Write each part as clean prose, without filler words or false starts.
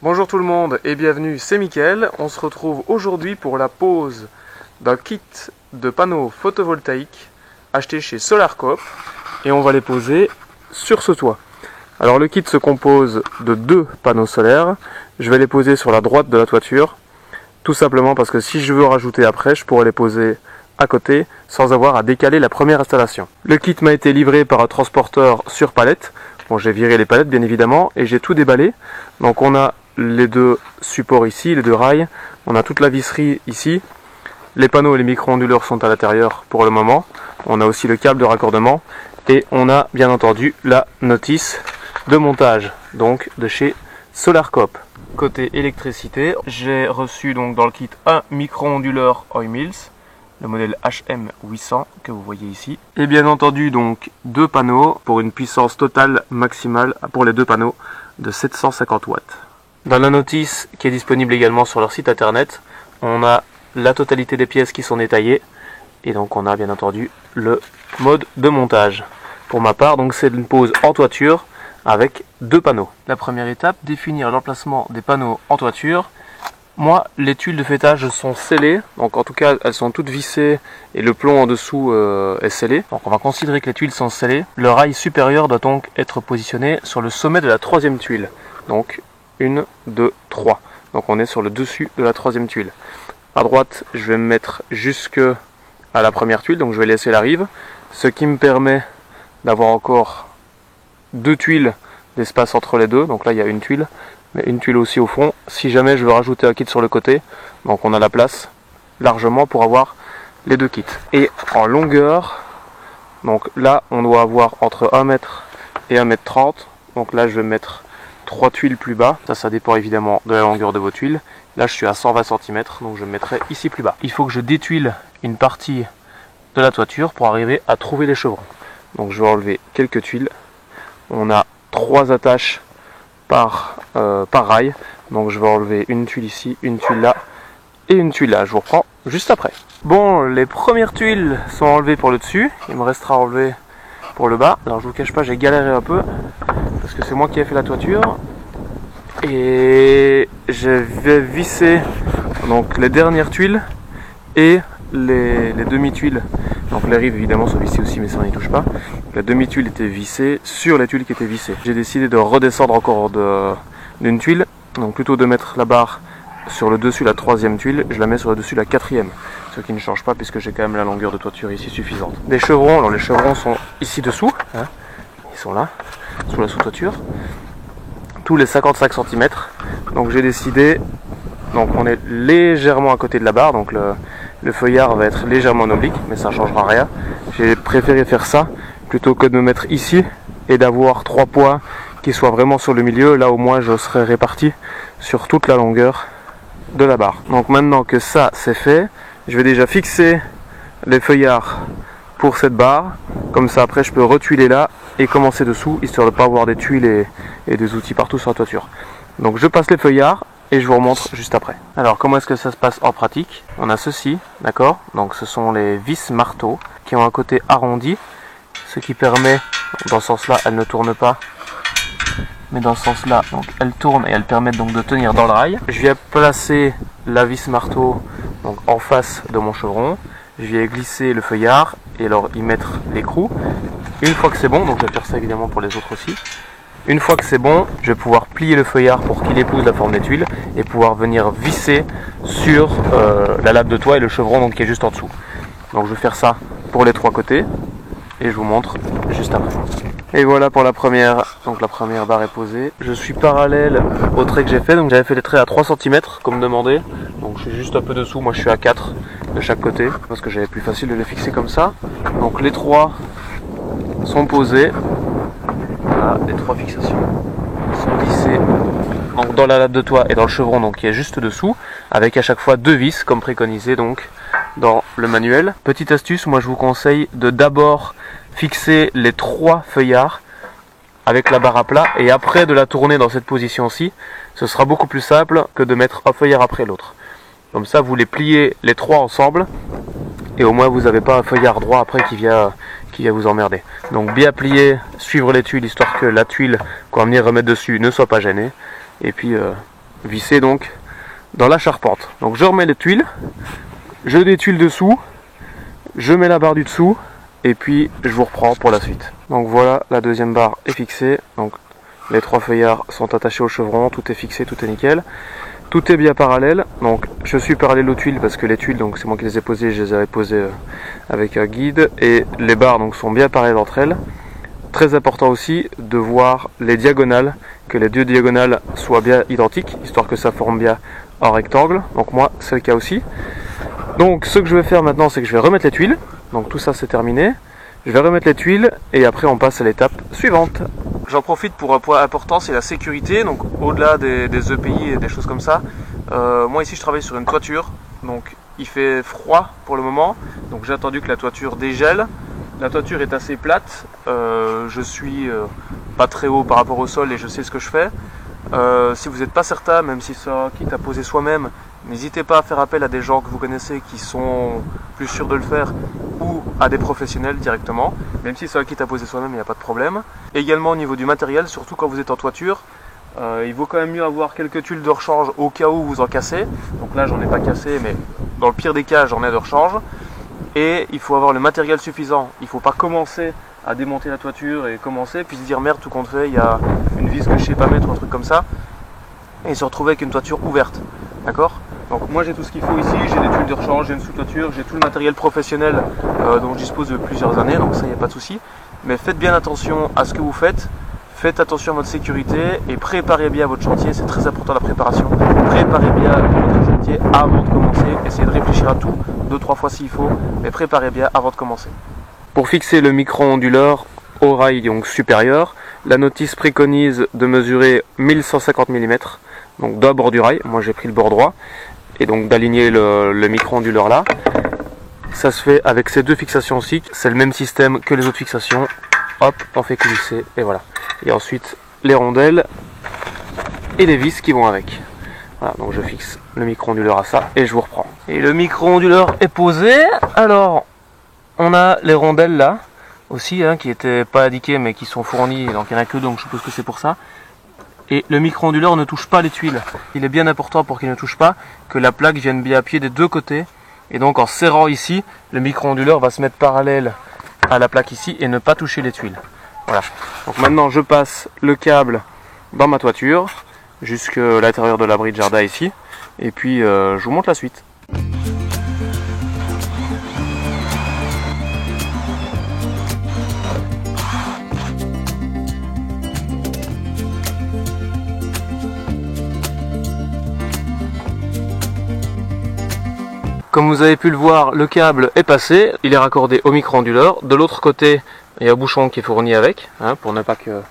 Bonjour tout le monde et bienvenue, c'est Mickaël. On se retrouve aujourd'hui pour la pose d'un kit de panneaux photovoltaïques acheté chez Solar Coop et on va les poser sur ce toit. Alors le kit se compose de 2 panneaux solaires. Je vais les poser sur la droite de la toiture, tout simplement parce que si je veux rajouter après, je pourrais les poser à côté sans avoir à décaler la première installation. Le kit m'a été livré par un transporteur sur palette. Bon, j'ai viré les palettes bien évidemment et j'ai tout déballé. Donc on a les 2 supports ici, les 2 rails, on a toute la visserie ici, les panneaux et les micro-onduleurs sont à l'intérieur pour le moment, on a aussi le câble de raccordement et on a bien entendu la notice de montage, donc de chez Solar Coop. Côté électricité, j'ai reçu donc dans le kit un micro-onduleur Oimills, le modèle HM800 que vous voyez ici, et bien entendu donc 2 panneaux pour une puissance totale maximale pour les 2 panneaux de 750 watts. Dans la notice qui est disponible également sur leur site internet, on a la totalité des pièces qui sont détaillées et donc on a bien entendu le mode de montage. Pour ma part, donc c'est une pose en toiture avec 2 panneaux. La première étape, définir l'emplacement des panneaux en toiture. Moi, les tuiles de faîtage sont scellées, donc en tout cas elles sont toutes vissées et le plomb en dessous est scellé. Donc on va considérer que les tuiles sont scellées. Le rail supérieur doit donc être positionné sur le sommet de la 3e tuile. Donc 1, 2, 3. Donc on est sur le dessus de la 3e tuile. À droite, je vais me mettre jusque à la première tuile, donc je vais laisser la rive. Ce qui me permet d'avoir encore 2 tuiles d'espace entre les deux. Donc là il y a une tuile, mais une tuile aussi au fond. Si jamais je veux rajouter un kit sur le côté, donc on a la place largement pour avoir les 2 kits. Et en longueur, donc là on doit avoir entre 1 mètre et 1 mètre 30. Donc là je vais mettre 3 tuiles plus bas, ça dépend évidemment de la longueur de vos tuiles. Là je suis à 120 cm, donc je me mettrai ici plus bas. Il faut que je détuile une partie de la toiture pour arriver à trouver les chevrons. Donc je vais enlever quelques tuiles. On a 3 attaches par rail, donc je vais enlever une tuile ici, une tuile là et une tuile là. Je vous reprends juste après. Bon, les premières tuiles sont enlevées pour le dessus, il me restera à enlever pour le bas. Alors je vous cache pas, j'ai galéré un peu parce que c'est moi qui ai fait la toiture et je vais visser donc les dernières tuiles et les demi-tuiles. Donc les rives évidemment sont vissées aussi, mais ça on n'y touche pas. La demi-tuile était vissée sur les tuiles qui étaient vissées. J'ai décidé de redescendre encore d'une tuile, donc plutôt de mettre la barre sur le dessus de la 3e tuile, je la mets sur le dessus de la 4e, ce qui ne change pas puisque j'ai quand même la longueur de toiture ici suffisante. Les chevrons, alors les chevrons sont ici dessous, hein, ils sont là, sous la sous-toiture, tous les 55 cm. Donc j'ai décidé, donc on est légèrement à côté de la barre, donc le feuillard va être légèrement en oblique, mais ça ne changera rien. J'ai préféré faire ça plutôt que de me mettre ici et d'avoir 3 points qui soient vraiment sur le milieu. Là au moins je serai réparti sur toute la longueur de la barre. Donc maintenant que ça c'est fait, je vais déjà fixer les feuillards pour cette barre. Comme ça après je peux retuiler là et commencer dessous, histoire de ne pas avoir des tuiles et des outils partout sur la toiture. Donc je passe les feuillards et je vous remontre juste après. Alors comment est-ce que ça se passe en pratique? On a ceci, d'accord? Donc ce sont les vis marteaux qui ont un côté arrondi, ce qui permet, dans ce sens là elles ne tournent pas, mais dans ce sens là donc elles tournent et elles permettent donc de tenir dans le rail. Je viens placer la vis marteau donc en face de mon chevron, je viens glisser le feuillard et alors y mettre l'écrou. Une fois que c'est bon, donc je vais faire ça évidemment pour les autres aussi. Une fois que c'est bon, je vais pouvoir plier le feuillard pour qu'il épouse la forme des tuiles et pouvoir venir visser sur la lame de toit et le chevron donc qui est juste en dessous. Donc je vais faire ça pour les 3 côtés et je vous montre juste après. Et voilà pour la première, donc la première barre est posée. Je suis parallèle au trait que j'ai fait, donc j'avais fait les traits à 3 cm comme demandé. Donc je suis juste un peu dessous, moi je suis à 4 de chaque côté parce que j'avais plus facile de les fixer comme ça. Donc les 3 sont posés. Voilà, les 3 fixations sont vissées donc dans la lame de toit et dans le chevron donc qui est juste dessous, avec à chaque fois 2 vis comme préconisé donc dans le manuel. Petite astuce, moi je vous conseille de d'abord fixer les 3 feuillards avec la barre à plat et après de la tourner dans cette position-ci. Ce sera beaucoup plus simple que de mettre un feuillard après l'autre. Comme ça vous les pliez les 3 ensemble et au moins vous n'avez pas un feuillard droit après qui vient vous emmerder. Donc bien plier, suivre les tuiles histoire que la tuile qu'on va venir remettre dessus ne soit pas gênée et puis visser donc dans la charpente. Donc je remets les tuiles, je détuile dessous, je mets la barre du dessous et puis je vous reprends pour la suite. Donc voilà, la deuxième barre est fixée, donc les 3 feuillards sont attachés au chevron, tout est fixé, tout est nickel. Tout est bien parallèle, donc je suis parallèle aux tuiles parce que les tuiles, donc c'est moi qui les ai posées, je les avais posées avec un guide, et les barres donc sont bien parallèles entre elles. Très important aussi de voir les diagonales, que les deux diagonales soient bien identiques, histoire que ça forme bien un rectangle. Donc moi c'est le cas aussi. Donc ce que je vais faire maintenant, c'est que je vais remettre les tuiles. Donc tout ça c'est terminé. Je vais remettre les tuiles et après on passe à l'étape suivante. J'en profite pour un point important, c'est la sécurité. Donc au-delà des EPI et des choses comme ça, moi ici je travaille sur une toiture. Donc il fait froid pour le moment. Donc j'ai attendu que la toiture dégèle. La toiture est assez plate. Je suis pas très haut par rapport au sol et je sais ce que je fais. Si vous n'êtes pas certain, même si ça quitte à poser soi-même, n'hésitez pas à faire appel à des gens que vous connaissez qui sont plus sûrs de le faire ou à des professionnels directement. Même si ça quitte à poser soi-même, il n'y a pas de problème. Également au niveau du matériel, surtout quand vous êtes en toiture, il vaut quand même mieux avoir quelques tuiles de rechange au cas où vous en cassez. Donc là j'en ai pas cassé, mais dans le pire des cas j'en ai de rechange. Et il faut avoir le matériel suffisant. Il ne faut pas commencer à démonter la toiture et commencer puis se dire merde, tout compte fait, il y a une vis que je sais pas mettre ou un truc comme ça, et se retrouver avec une toiture ouverte. D'accord? Donc moi j'ai tout ce qu'il faut ici, j'ai des tuiles de rechange, j'ai une sous-toiture, j'ai tout le matériel professionnel dont je dispose de plusieurs années, donc ça il n'y a pas de souci. Mais faites bien attention à ce que vous faites, faites attention à votre sécurité et préparez bien votre chantier, c'est très important la préparation. Préparez bien votre chantier avant de commencer, essayez de réfléchir à tout, 2-3 fois s'il faut, mais préparez bien avant de commencer. Pour fixer le micro-onduleur au rail donc supérieur, la notice préconise de mesurer 1150 mm, donc d'un bord du rail, moi j'ai pris le bord droit, et donc d'aligner le micro-onduleur là. Ça se fait avec ces deux fixations aussi, c'est le même système que les autres fixations, hop, on fait glisser, et voilà. Et ensuite les rondelles et les vis qui vont avec. Voilà, donc je fixe le micro-onduleur à ça, et je vous reprends. Et le micro-onduleur est posé, alors on a les rondelles là, aussi, qui n'étaient pas indiquées mais qui sont fournies, donc il n'y en a que deux, donc je suppose que c'est pour ça. Et le micro-onduleur ne touche pas les tuiles. Il est bien important pour qu'il ne touche pas, que la plaque vienne bien à pied des deux côtés. Et donc en serrant ici, le micro-onduleur va se mettre parallèle à la plaque ici et ne pas toucher les tuiles. Voilà. Donc maintenant je passe le câble dans ma toiture, jusqu'à l'intérieur de l'abri de jardin ici. Et puis je vous montre la suite. Comme vous avez pu le voir, le câble est passé, il est raccordé au micro-onduleur. De l'autre côté, il y a un bouchon qui est fourni avec, pour ne pas que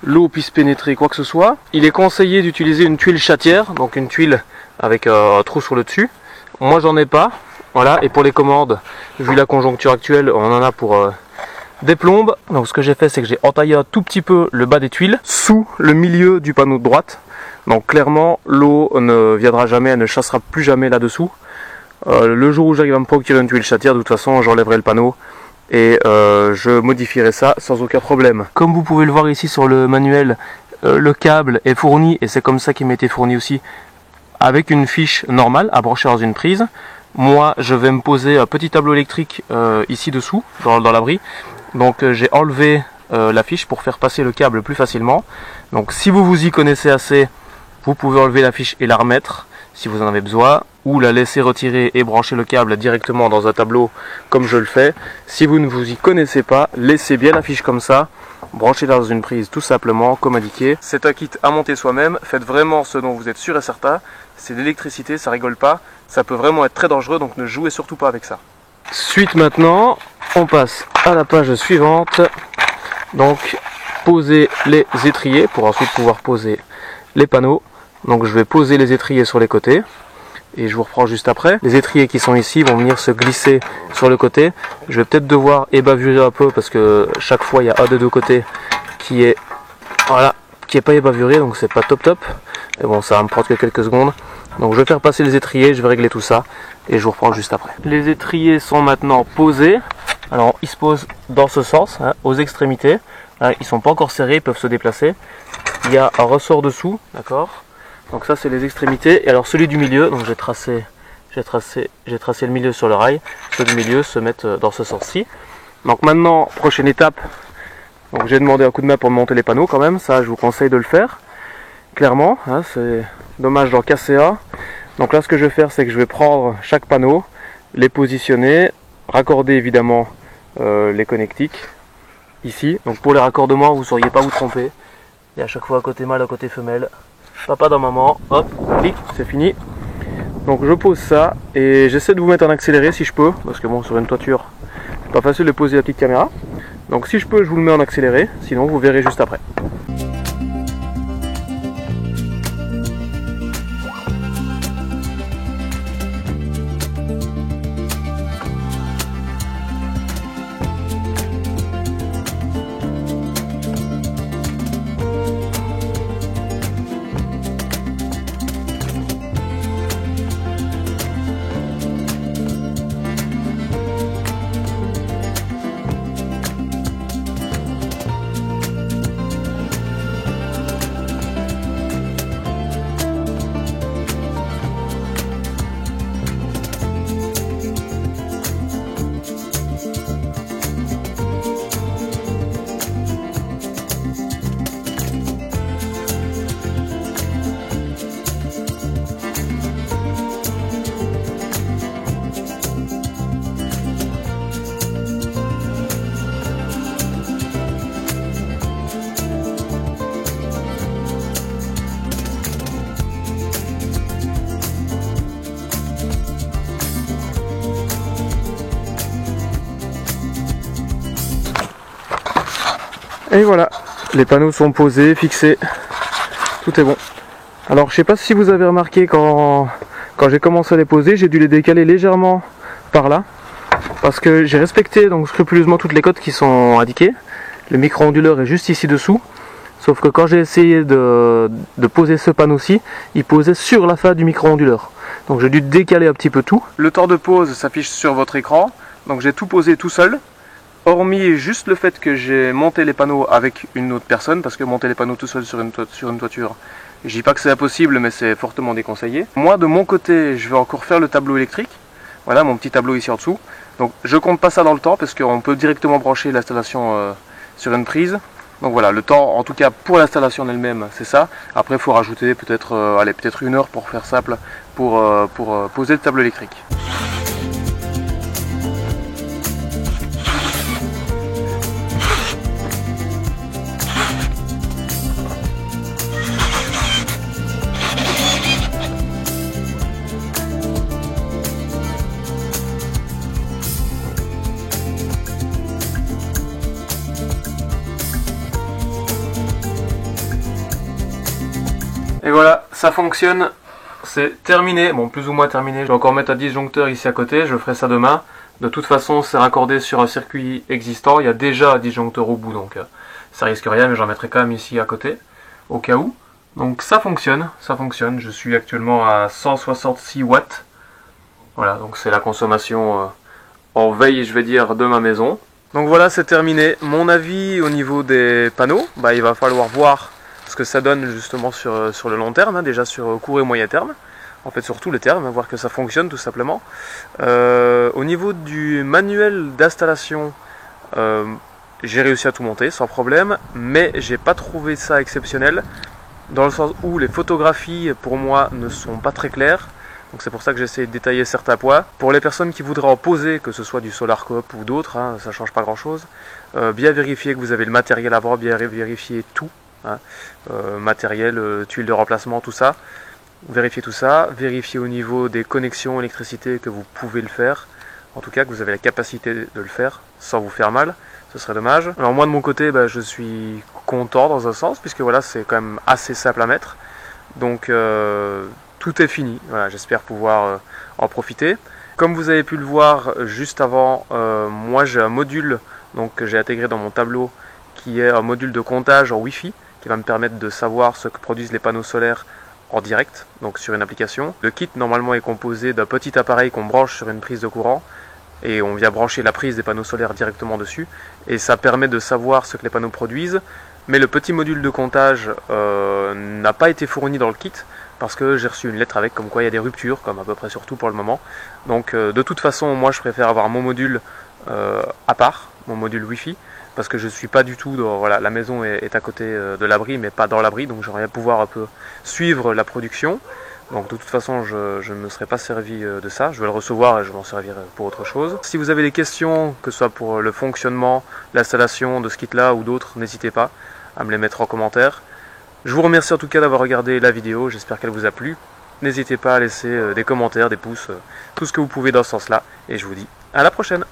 l'eau puisse pénétrer quoi que ce soit. Il est conseillé d'utiliser une tuile chatière, donc une tuile avec un trou sur le dessus. Moi j'en ai pas, voilà. Et pour les commandes, vu la conjoncture actuelle, on en a pour des plombes. Donc ce que j'ai fait, c'est que j'ai entaillé un tout petit peu le bas des tuiles, sous le milieu du panneau de droite. Donc clairement, l'eau ne viendra jamais, elle ne chassera plus jamais là-dessous. Le jour où j'arrive à me procurer une tuile chatière, de toute façon j'enlèverai le panneau et je modifierai ça sans aucun problème. Comme vous pouvez le voir ici sur le manuel, le câble est fourni, et c'est comme ça qu'il m'a été fourni aussi, avec une fiche normale à brancher dans une prise. Moi je vais me poser un petit tableau électrique ici dessous, dans l'abri. Donc j'ai enlevé la fiche pour faire passer le câble plus facilement. Donc si vous vous y connaissez assez, vous pouvez enlever la fiche et la remettre si vous en avez besoin, ou la laisser retirer et brancher le câble directement dans un tableau comme je le fais. Si vous ne vous y connaissez pas, laissez bien la fiche comme ça, branchez-la dans une prise tout simplement comme indiqué. C'est un kit à monter soi-même, faites vraiment ce dont vous êtes sûr et certain. C'est de l'électricité, ça rigole pas, ça peut vraiment être très dangereux, donc ne jouez surtout pas avec ça. Suite maintenant, on passe à la page suivante. Donc poser les étriers pour ensuite pouvoir poser les panneaux. Donc je vais poser les étriers sur les côtés et je vous reprends juste après. Les étriers qui sont ici vont venir se glisser sur le côté. Je vais peut-être devoir ébavurer un peu parce que chaque fois il y a un des deux côtés qui est pas ébavuré, donc c'est pas top. Et bon, ça va me prendre que quelques secondes. Donc je vais faire passer les étriers, je vais régler tout ça et je vous reprends juste après. Les étriers sont maintenant posés. Alors ils se posent dans ce sens, aux extrémités. Ils sont pas encore serrés, ils peuvent se déplacer. Il y a un ressort dessous, d'accord. Donc ça c'est les extrémités. Et alors celui du milieu, donc j'ai tracé le milieu sur le rail. Ceux du milieu se mettent dans ce sens-ci. Donc maintenant, prochaine étape. Donc j'ai demandé un coup de main pour monter les panneaux quand même. Ça, je vous conseille de le faire. Clairement, hein, c'est dommage d'en casser un. Donc là, ce que je vais faire, c'est que je vais prendre chaque panneau, les positionner, raccorder évidemment les connectiques ici. Donc pour les raccordements, vous ne sauriez pas vous tromper. Et à chaque fois, côté mâle, côté femelle. Papa dans maman, hop, clic, c'est fini. Donc je pose ça et j'essaie de vous mettre en accéléré si je peux, parce que bon, sur une toiture, c'est pas facile de poser la petite caméra. Donc si je peux, je vous le mets en accéléré, sinon vous verrez juste après. Et voilà, les panneaux sont posés, fixés, tout est bon. Alors je sais pas si vous avez remarqué quand j'ai commencé à les poser, j'ai dû les décaler légèrement par là. Parce que j'ai respecté donc scrupuleusement toutes les cotes qui sont indiquées. Le micro-onduleur est juste ici dessous. Sauf que quand j'ai essayé de poser ce panneau-ci, il posait sur la face du micro-onduleur. Donc j'ai dû décaler un petit peu tout. Le temps de pause s'affiche sur votre écran, donc j'ai tout posé tout seul. Hormis juste le fait que j'ai monté les panneaux avec une autre personne, parce que monter les panneaux tout seul sur une toiture, je dis pas que c'est impossible, mais c'est fortement déconseillé. Moi, de mon côté, je vais encore faire le tableau électrique. Voilà, mon petit tableau ici en dessous. Donc, je compte pas ça dans le temps, parce qu'on peut directement brancher l'installation sur une prise. Donc voilà, le temps, en tout cas pour l'installation en elle-même, c'est ça. Après, il faut rajouter peut-être peut-être 1 heure pour faire simple, pour poser le tableau électrique. Et voilà, ça fonctionne, c'est terminé, bon plus ou moins terminé, je vais encore mettre un disjoncteur ici à côté, je ferai ça demain. De toute façon c'est raccordé sur un circuit existant, il y a déjà un disjoncteur au bout, donc ça risque rien, mais j'en mettrai quand même ici à côté, au cas où. Donc ça fonctionne, je suis actuellement à 166 watts. Voilà, donc c'est la consommation en veille, je vais dire, de ma maison. Donc voilà, c'est terminé. Mon avis au niveau des panneaux, il va falloir voir ce que ça donne justement sur le long terme, hein, déjà sur court et moyen terme, en fait sur tout le terme, voir que ça fonctionne tout simplement. Au niveau du manuel d'installation, j'ai réussi à tout monter sans problème, mais j'ai pas trouvé ça exceptionnel, dans le sens où les photographies pour moi ne sont pas très claires. Donc c'est pour ça que j'essaie de détailler certains points. Pour les personnes qui voudraient en poser, que ce soit du Solarcope ou d'autres, hein, ça ne change pas grand chose, bien vérifier que vous avez le matériel à bord, bien vérifier tout. Hein, matériel, tuiles de remplacement, tout ça. Vérifiez tout ça, vérifiez au niveau des connexions électricité que vous pouvez le faire, en tout cas que vous avez la capacité de le faire sans vous faire mal, ce serait dommage. Alors moi de mon côté je suis content dans un sens, puisque voilà, c'est quand même assez simple à mettre, donc tout est fini. Voilà, j'espère pouvoir en profiter. Comme vous avez pu le voir juste avant, moi j'ai un module donc, que j'ai intégré dans mon tableau, qui est un module de comptage en Wi-Fi, qui va me permettre de savoir ce que produisent les panneaux solaires en direct, donc sur une application. Le kit normalement est composé d'un petit appareil qu'on branche sur une prise de courant, et on vient brancher la prise des panneaux solaires directement dessus, et ça permet de savoir ce que les panneaux produisent, mais le petit module de comptage n'a pas été fourni dans le kit parce que j'ai reçu une lettre avec comme quoi il y a des ruptures, comme à peu près sur tout pour le moment. Donc de toute façon, moi je préfère avoir mon module à part, mon module Wi-Fi, parce que je suis pas du tout dans, voilà, la maison est à côté de l'abri mais pas dans l'abri, donc j'aimerais pouvoir un peu suivre la production. Donc de toute façon je ne me serais pas servi de ça, je vais le recevoir et je vais m'en servir pour autre chose. Si vous avez des questions, que ce soit pour le fonctionnement, l'installation de ce kit là ou d'autres, n'hésitez pas à me les mettre en commentaire. Je vous remercie en tout cas d'avoir regardé la vidéo, j'espère qu'elle vous a plu. N'hésitez pas à laisser des commentaires, des pouces, tout ce que vous pouvez dans ce sens là, et je vous dis à la prochaine.